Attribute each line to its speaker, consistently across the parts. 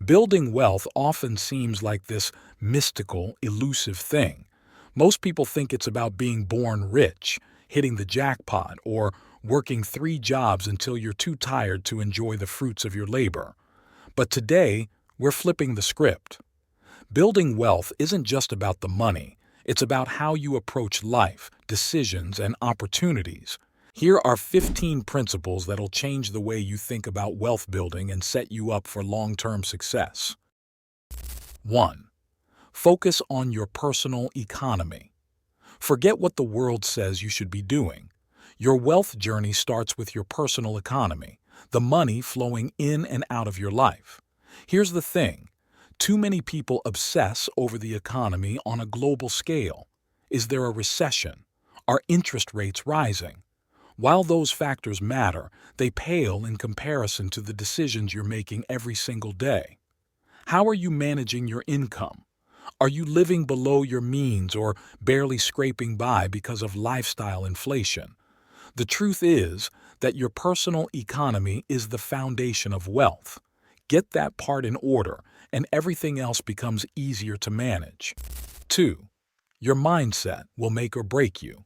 Speaker 1: Building wealth often seems like this mystical, elusive thing. Most people think it's about being born rich, hitting the jackpot, or working 3 jobs until you're too tired to enjoy the fruits of your labor. But today, we're flipping the script. Building wealth isn't just about the money, it's about how you approach life, decisions, and opportunities. Here are 15 principles that'll change the way you think about wealth building and set you up for long-term success. 1. Focus on your personal economy. Forget what the world says you should be doing. Your wealth journey starts with your personal economy, the money flowing in and out of your life. Here's the thing. Too many people obsess over the economy on a global scale. Is there a recession? Are interest rates rising? While those factors matter, they pale in comparison to the decisions you're making every single day. How are you managing your income? Are you living below your means or barely scraping by because of lifestyle inflation? The truth is that your personal economy is the foundation of wealth. Get that part in order, and everything else becomes easier to manage. 2. Your mindset will make or break you.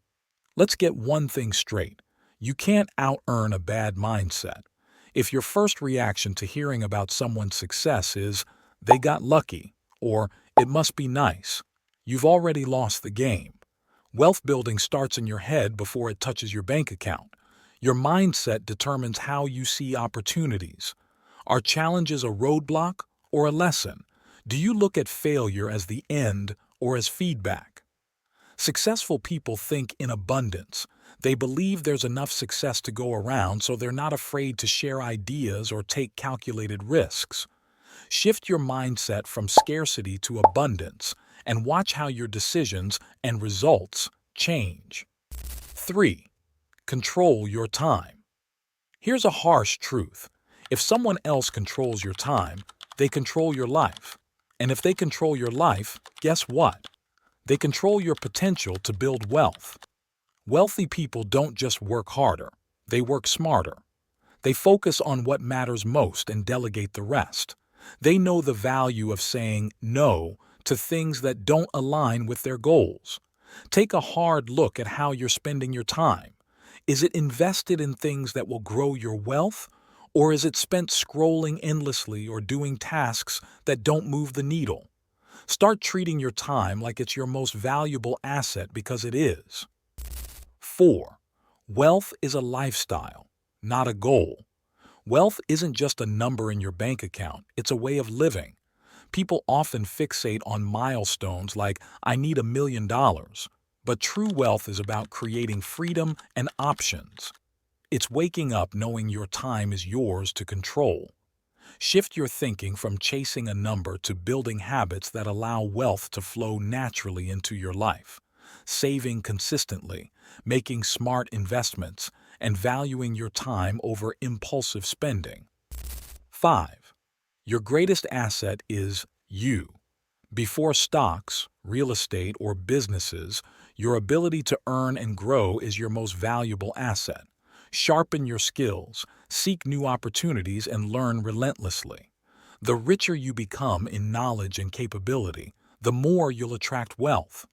Speaker 1: Let's get one thing straight. You can't out-earn a bad mindset. If your first reaction to hearing about someone's success is, "They got lucky," or "It must be nice," you've already lost the game. Wealth building starts in your head before it touches your bank account. Your mindset determines how you see opportunities. Are challenges a roadblock or a lesson? Do you look at failure as the end or as feedback? Successful people think in abundance. They believe there's enough success to go around, so they're not afraid to share ideas or take calculated risks. Shift your mindset from scarcity to abundance and watch how your decisions and results change. 3. Control your time. Here's a harsh truth. If someone else controls your time, they control your life. And if they control your life, guess what? They control your potential to build wealth. Wealthy people don't just work harder, they work smarter. They focus on what matters most and delegate the rest. They know the value of saying no to things that don't align with their goals. Take a hard look at how you're spending your time. Is it invested in things that will grow your wealth, or is it spent scrolling endlessly or doing tasks that don't move the needle? Start treating your time like it's your most valuable asset, because it is. 4. Wealth is a lifestyle, not a goal. Wealth isn't just a number in your bank account, it's a way of living. People often fixate on milestones like, "I need $1 million," but true wealth is about creating freedom and options. It's waking up knowing your time is yours to control. Shift your thinking from chasing a number to building habits that allow wealth to flow naturally into your life. Saving consistently, making smart investments, and valuing your time over impulsive spending. 5. Your greatest asset is you. Before stocks, real estate, or businesses, your ability to earn and grow is your most valuable asset. Sharpen your skills, seek new opportunities, and learn relentlessly. The richer you become in knowledge and capability, the more you'll attract wealth.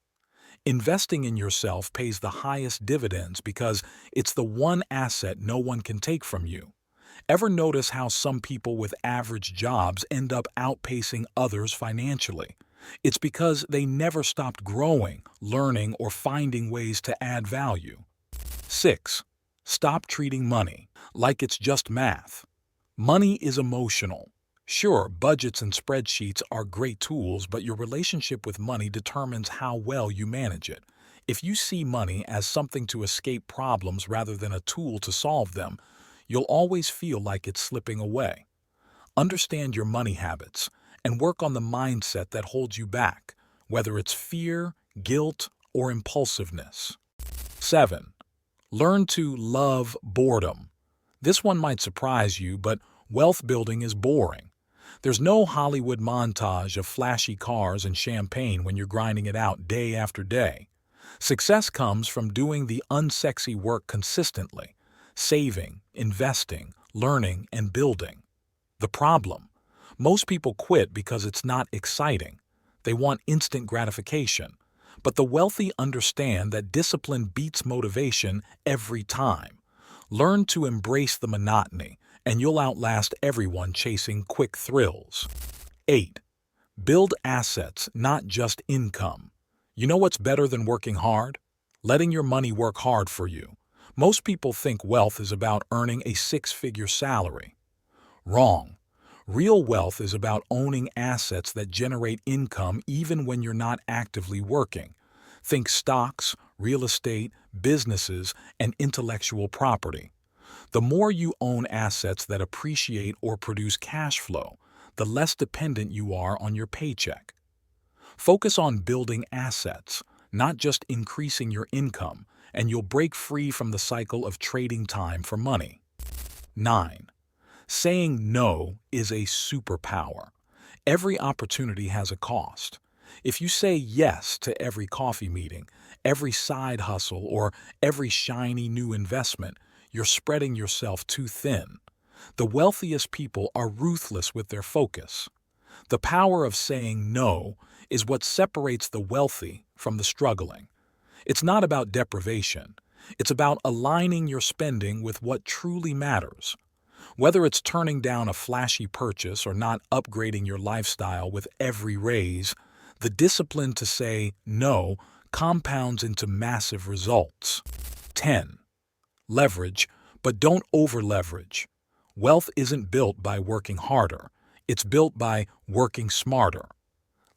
Speaker 1: Investing in yourself pays the highest dividends because it's the one asset no one can take from you. Ever notice how some people with average jobs end up outpacing others financially? It's because they never stopped growing, learning, or finding ways to add value. 6. Stop treating money like it's just math. Money is emotional. Sure, budgets and spreadsheets are great tools, but your relationship with money determines how well you manage it. If you see money as something to escape problems rather than a tool to solve them, you'll always feel like it's slipping away. Understand your money habits and work on the mindset that holds you back, whether it's fear, guilt, or impulsiveness. 7. Learn to love boredom. This one might surprise you, but wealth building is boring. There's no Hollywood montage of flashy cars and champagne when you're grinding it out day after day. Success comes from doing the unsexy work consistently, saving, investing, learning, and building. The problem: Most people quit because it's not exciting. They want instant gratification. But the wealthy understand that discipline beats motivation every time. Learn to embrace the monotony, and you'll outlast everyone chasing quick thrills. 8. Build assets, not just income. You know what's better than working hard? Letting your money work hard for you. Most people think wealth is about earning a six-figure salary. Wrong. Real wealth is about owning assets that generate income even when you're not actively working. Think stocks, real estate, businesses, and intellectual property. The more you own assets that appreciate or produce cash flow, the less dependent you are on your paycheck. Focus on building assets, not just increasing your income, and you'll break free from the cycle of trading time for money. 9. Saying no is a superpower. Every opportunity has a cost. If you say yes to every coffee meeting, every side hustle, or every shiny new investment, you're spreading yourself too thin. The wealthiest people are ruthless with their focus. The power of saying no is what separates the wealthy from the struggling. It's not about deprivation. It's about aligning your spending with what truly matters. Whether it's turning down a flashy purchase or not upgrading your lifestyle with every raise, the discipline to say no compounds into massive results. 10. Leverage, but don't over-leverage. Wealth isn't built by working harder. It's built by working smarter.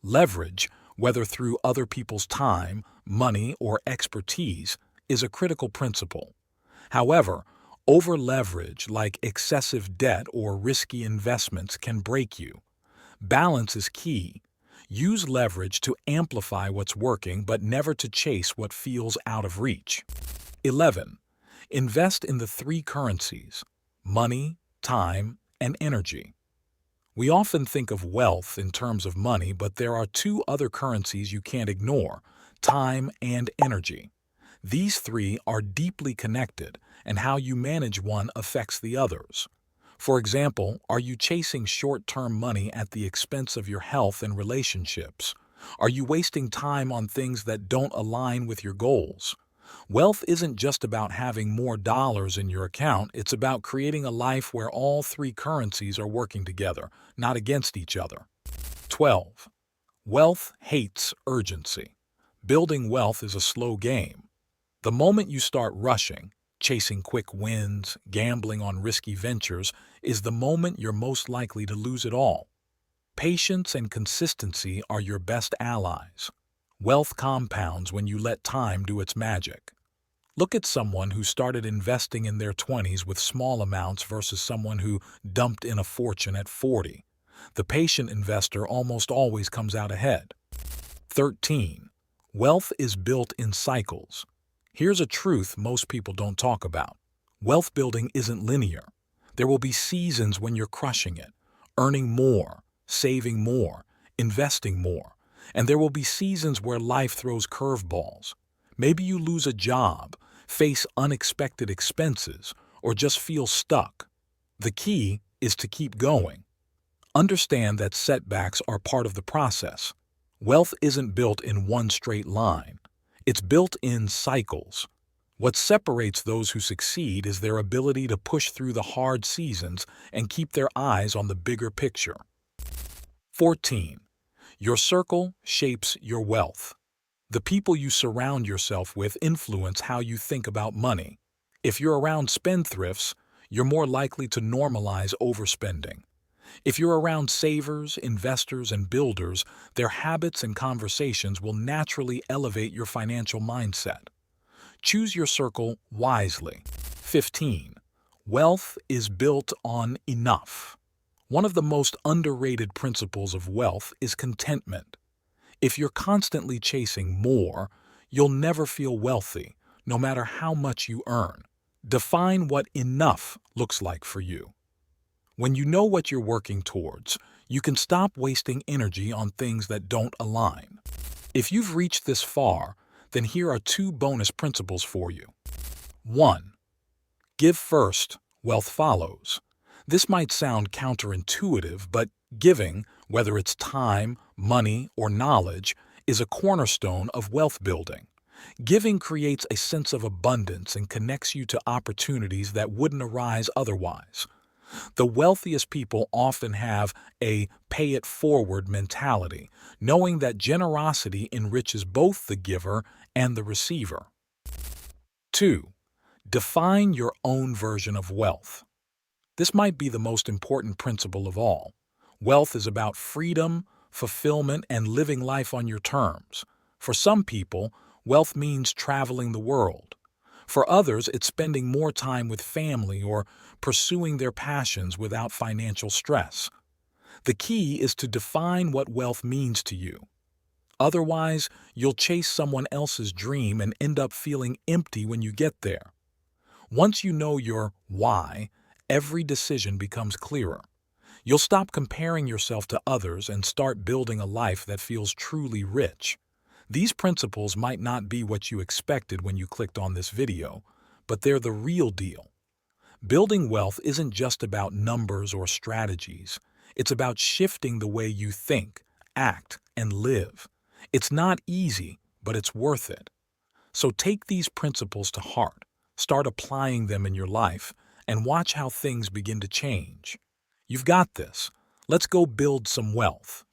Speaker 1: Leverage, whether through other people's time, money, or expertise, is a critical principle. However, over-leverage, like excessive debt or risky investments, can break you. Balance is key. Use leverage to amplify what's working, but never to chase what feels out of reach. 11. Invest in the three currencies: money, time, and energy. We often think of wealth in terms of money, but there are two other currencies you can't ignore: time and energy. These three are deeply connected, and how you manage one affects the others. For example, are you chasing short-term money at the expense of your health and relationships? Are you wasting time on things that don't align with your goals? Wealth isn't just about having more dollars in your account, it's about creating a life where all three currencies are working together, not against each other. 12. Wealth hates urgency. Building wealth is a slow game. The moment you start rushing, chasing quick wins, gambling on risky ventures, is the moment you're most likely to lose it all. Patience and consistency are your best allies. Wealth compounds when you let time do its magic. Look at someone who started investing in their 20s with small amounts versus someone who dumped in a fortune at 40. The patient investor almost always comes out ahead. 13. Wealth is built in cycles. Here's a truth most people don't talk about. Wealth building isn't linear. There will be seasons when you're crushing it, earning more, saving more, investing more. And there will be seasons where life throws curveballs. Maybe you lose a job, face unexpected expenses, or just feel stuck. The key is to keep going. Understand that setbacks are part of the process. Wealth isn't built in one straight line. It's built in cycles. What separates those who succeed is their ability to push through the hard seasons and keep their eyes on the bigger picture. 14. Your circle shapes your wealth. The people you surround yourself with influence how you think about money. If you're around spendthrifts, you're more likely to normalize overspending. If you're around savers, investors, and builders, their habits and conversations will naturally elevate your financial mindset. Choose your circle wisely. 15. Wealth is built on enough. One of the most underrated principles of wealth is contentment. If you're constantly chasing more, you'll never feel wealthy, no matter how much you earn. Define what enough looks like for you. When you know what you're working towards, you can stop wasting energy on things that don't align. If you've reached this far, then here are two bonus principles for you. 1. Give first, wealth follows. This might sound counterintuitive, but Giving, whether it's time, money, or knowledge, is a cornerstone of wealth building. Giving creates a sense of abundance and connects you to opportunities that wouldn't arise otherwise. The wealthiest people often have a pay it forward mentality, knowing that generosity enriches both the giver and the receiver. 2. Define your own version of wealth. This might be the most important principle of all. Wealth is about freedom, fulfillment, and living life on your terms. For some people, wealth means traveling the world. For others, it's spending more time with family or pursuing their passions without financial stress. The key is to define what wealth means to you. Otherwise, you'll chase someone else's dream and end up feeling empty when you get there. Once you know your why, every decision becomes clearer. You'll stop comparing yourself to others and start building a life that feels truly rich. These principles might not be what you expected when you clicked on this video, but they're the real deal. Building wealth isn't just about numbers or strategies. It's about shifting the way you think, act, and live. It's not easy, but it's worth it. So take these principles to heart, start applying them in your life, and watch how things begin to change. You've got this. Let's go build some wealth.